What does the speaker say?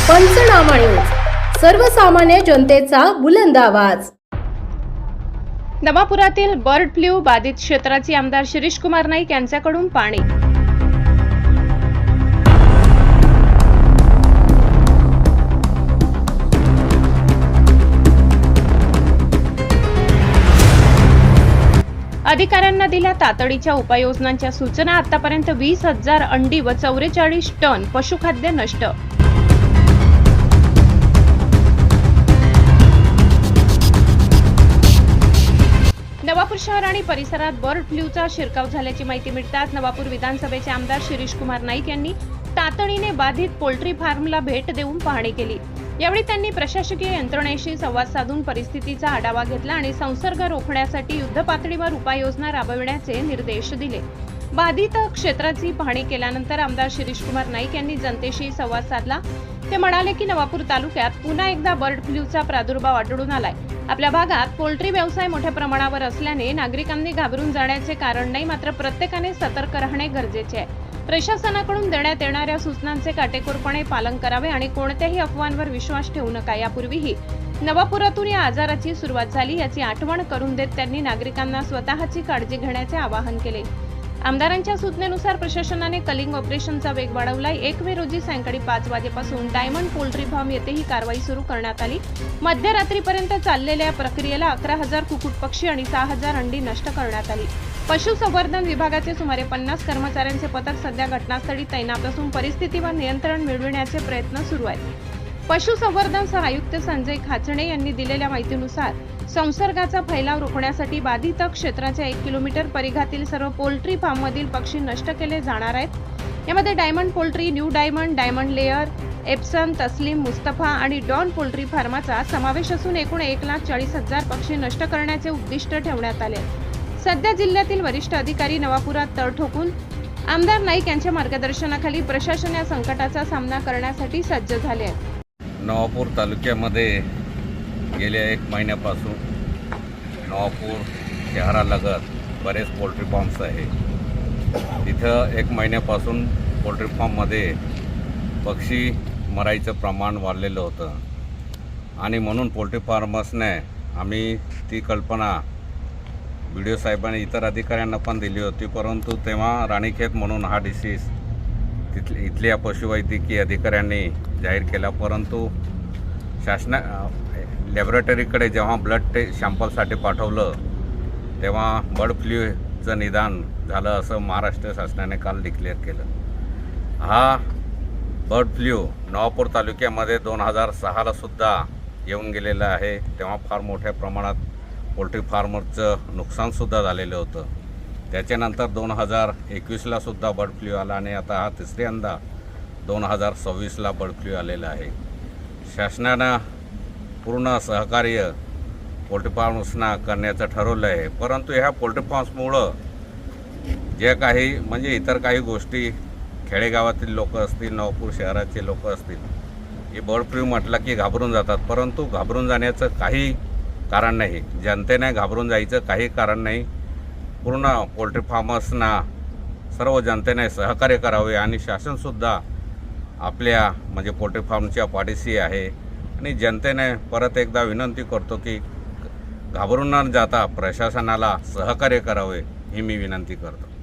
पंचनामा न्यूज, सर्वसामान्य जनतेचा बुलंद आवाज। नवापुरातील बर्ड फ्लू बाधित क्षेत्राची आमदार शिरीष कुमार नाईक यांच्याकडून पाहणी। अधिकाऱ्यांना दिल्या तातडीच्या उपाययोजनांच्या सूचना। आतापर्यंत 20,000 अंडी व 44 टन पशुखाद्य नष्ट। नवापूर शहर आणि परिसरात बर्ड फ्लूचा शिरकाव झाल्याची माहिती मिळताच नवापूर विधानसभेचे आमदार शिरीष कुमार नाईक यांनी तातडीने बाधित पोल्ट्री फार्मला भेट देऊन पाहणी केली। यावेळी त्यांनी प्रशासकीय यंत्रणेशी संवाद साधून परिस्थितीचा आढावा घेतला आणि संसर्ग रोखण्यासाठी युद्धपातळीवर उपाययोजना राबविण्याचे निर्देश दिले। बाधित क्षेत्राची पाहणी केल्यानंतर आमदार शिरीष कुमार नाईक यांनी जनतेशी संवाद साधला। ते म्हणाले की नवापूर तालुक्यात पुन्हा एकदा बर्ड फ्लूचा प्रादुर्भाव आढळून आलाय। आपल्या भागात पोल्ट्री व्यवसाय मोठ्या प्रमाणावर असल्याने नागरिकांनी घाबरून जाण्याचे कारण नाही, मात्र प्रत्येकाने सतर्क राहणे गरजेचे आहे। प्रशासनाकडून देण्यात येणाऱ्या सूचनांचे काटेकोरपणे पालन करावे आणि कोणत्याही अफवांवर विश्वास ठेवू नका। यापूर्वीही नवापुरातून या आजाराची सुरुवात झाली याची आठवण करून देत त्यांनी नागरिकांना स्वतःची काळजी घेण्याचे आवाहन केले। आमदारांच्या सूचनेनुसार प्रशासनाने कलिंग ऑपरेशनचा वेग वाढवलाय। 1 मे रोजी सायंकाळी 5 वाजेपासून डायमंड पोल्ट्री फार्म येथे ही कारवाई सुरू करण्यात आली। मध्यरात्रीपर्यंत चाललेल्या प्रक्रियेला 11,000 कुक्कुट पक्षी आणि 6,000 अंडी नष्ट करण्यात आली। पशुसंवर्धन विभागाचे सुमारे 50 कर्मचाऱ्यांचे पथक सध्या घटनास्थळी तैनात असून परिस्थितीवर नियंत्रण मिळविण्याचे प्रयत्न सुरू आहेत। पशुसंवर्धन सह आयुक्त संजय खाचणे यांनी दिलेल्या माहितीनुसार संसर्गाचा फैलाव रोखण्यासाठी बाधित क्षेत्राच्या 1 किलोमीटर परिघातील सर्व पोल्ट्री फार्ममधील पक्षी नष्ट केले जाणार आहेत। यामध्ये diamond poultry, new diamond, diamond layer, Epson, तस्लीम, मुस्तफा आणि डॉन पोल्ट्री फार्माचा समावेश असून एकूण 1,40,000 पक्षी नष्ट करण्याचे उद्दिष्ट ठेवण्यात आले। सध्या जिल्ह्यातील वरिष्ठ अधिकारी नवापुरात तळ ठोकून आमदार नाईक यांच्या मार्गदर्शनाखाली प्रशासन या संकटाचा सामना करण्यासाठी सज्ज झाले आहे। नवापूर तालुक्यामध्ये गेल्या 1 महिन्यापासून नवापूर शहरालगत बरेच पोल्ट्री फार्म्स आहे। तिथं 1 महिन्यापासून पोल्ट्री फार्ममध्ये पक्षी मरायचं प्रमाण वाढलेलं होतं आणि म्हणून पोल्ट्री फार्मर्सने आम्ही ती कल्पना BDO साहेबांनी इतर अधिकाऱ्यांना पण दिली होती, परंतु तेव्हा राणीखेत म्हणून हा डिसीज इथल्या पशुवैद्यकीय अधिकाऱ्यांनी जाहीर केला। परंतु लॅबोरेटरीकडे जेव्हा ब्लड सॅम्पलसाठी पाठवलं तेव्हा बर्ड फ्लूचं निदान झालं असं महाराष्ट्र शासनाने काल डिक्लेअर केलं। हा बर्ड फ्लू नवापूर तालुक्यामध्ये 2006ला सुद्धा येऊन गेलेला आहे। तेव्हा फार मोठ्या प्रमाणात पोल्ट्री फार्मरचं नुकसानसुद्धा झालेलं होतं। त्याच्यानंतर 2021ला सुद्धा बर्ड फ्लू आला आणि आता हा तिसऱ्यांदा 2026ला बर्ड फ्लू आलेला आहे। शासनानं पूर्ण सहकार्य पोल्ट्री फार्म्सना करण्याचं ठरवलं आहे, परंतु ह्या पोल्ट्री फार्म्समुळं जे काही म्हणजे इतर काही गोष्टी खेडेगावातील लोक असतील, नवापूर शहराचे लोक असतील, हे बर्ड फ्लू म्हटलं की घाबरून जातात, परंतु घाबरून जाण्याचं काही कारण नाही। जनतेने घाबरून जायचं काही कारण नाही। पूर्ण पोल्ट्री फार्मर्सना सर्व जनतेने सहकार्य करावे आणि शासनसुद्धा आपल्या म्हणजे पोल्ट्री फार्मच्या पाठीशी आहे आणि जनतेने परत एकदा विनंती करतो की घाबरून न जाता प्रशासनाला सहकार्य करावे ही मी विनंती करतो।